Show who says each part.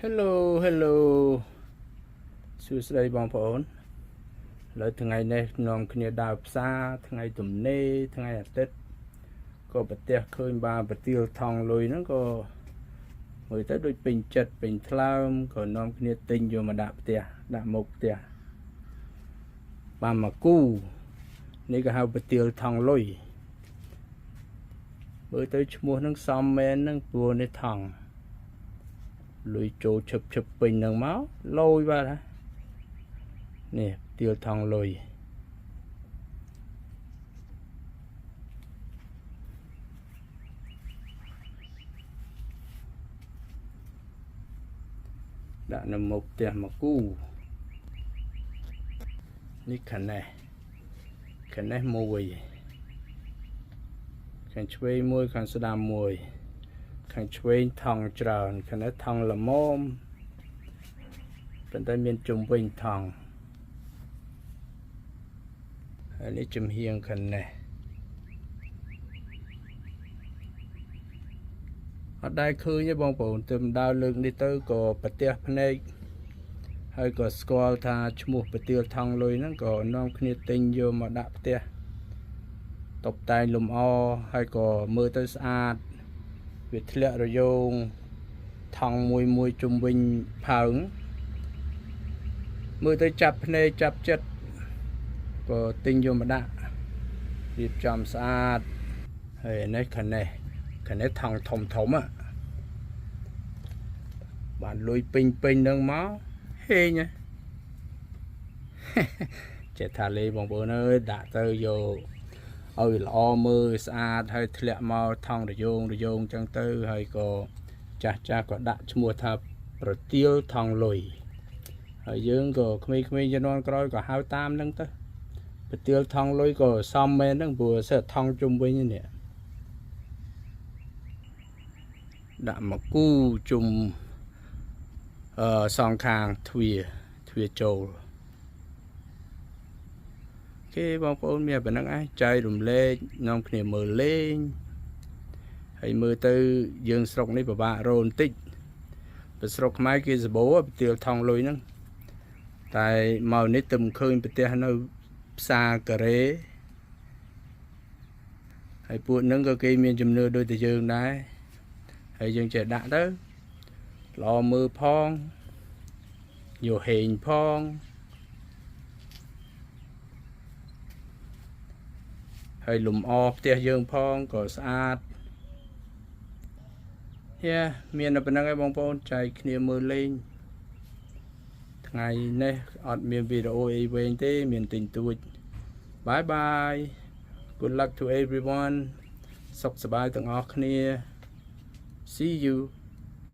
Speaker 1: Hello Hello សួស្តីបងប្អូនឥឡូវថ្ងៃនេះនាំគ្នាដើរផ្សារថ្ងៃទំនេរថ្ងៃអាទិត្យក៏ប្រទះឃើញបាប្រទាលថងលុយហ្នឹងក៏មើលទៅដូចពេញចិត្តពេញថ្លើមក៏នាំគ្នាទិញយកមកដាក់ផ្ទះដាក់មុខផ្ទះបានមកគូនេះក៏ហៅប្រទាលថងលុយមើលទៅឈ្មោះហ្នឹងសមមែនហ្នឹងព្រោះនេះថងលុយចូលឈឹបពេញនឹងមកលយបាទនេះទាលថងលុយដាក់នៅមុខផ្ទះមកគូនេះខាងនេះមួយខាងឆ្វេងមួយខាងស្ដាំមួយខាងឆ្វេងថងច្រើនខាងនេះថងល្មមប៉ុន្តែមានជុំវិញថងហើយនេះចំហៀងខាងនេះអត់ដែរឃើញទេបងប្អូនទៅដើរលើកនេះទៅក៏ប្រទះភ្នែកហើយក៏ស្គាល់ថាឈ្មោះប្រទាលថងលុយហ្នឹងក៏នាំគ្នាទិញយកមកដាក់ផ្ទះតុបតែងលម្អហើយក៏មើលទៅស្អាតវាធ្លាក់រយោងថងមួយជុំវិញផើងមើលទៅចាប់ភ្នែកចាប់ចិត្តក៏ទិញយកមកដាក់រៀបចំស្អាតហើយនេះខាងនេះថងធំបានលុយពេញនឹងមកហេងចេះថាលេបងប្អូនអើយដាក់ទៅយកឲ្យល្អមើលស្អាតហើយធ្លាក់មកថងរយោងចឹងទៅហើយក៏ចាស់ក៏ដាក់ឈ្មោះថាប្រទាលថងលុយហើយយើងក៏ក្មេងៗជំនាន់ក្រោយក៏ហៅតាមហ្នឹងទៅប្រទាលថងលុយក៏សមមែនហ្នឹងព្រោះសិតថងជុំវិញនេះដាក់មកគូជុំសងខាងទ្វាចូលគេបងប្អូនមានប៉ុណ្្នឹងឯងចែករំលែកនាំគ្នាមើលលេងហើយមើលទៅយើងស្រុកនេះពិបាករកបន្តិចបើស្រុកខ្មែរគេសបោប្រទាលថងលុយហ្នឹងតែមកនេះទៅឃើញប្រទេសនៅផ្សារការ៉េហើយពួកហ្នឹងក៏គេមានជំនឿដូចតែយើងដែរហើយយើងចេះដាក់ទៅល្អមើលផងយកហេងផងហើយលំអផ្ទះយើងផងក៏ស្អាតមានតែប៉ុណ្្នឹងឯងបងប្អូនចែកគ្នាមើលលេងថ្ងៃនេះអត់មានវីដេអូអីវែងទេមានទិញទួច Bye bye Good luck to everyone សុខសប្បាយទាំងអស់គ្នា See you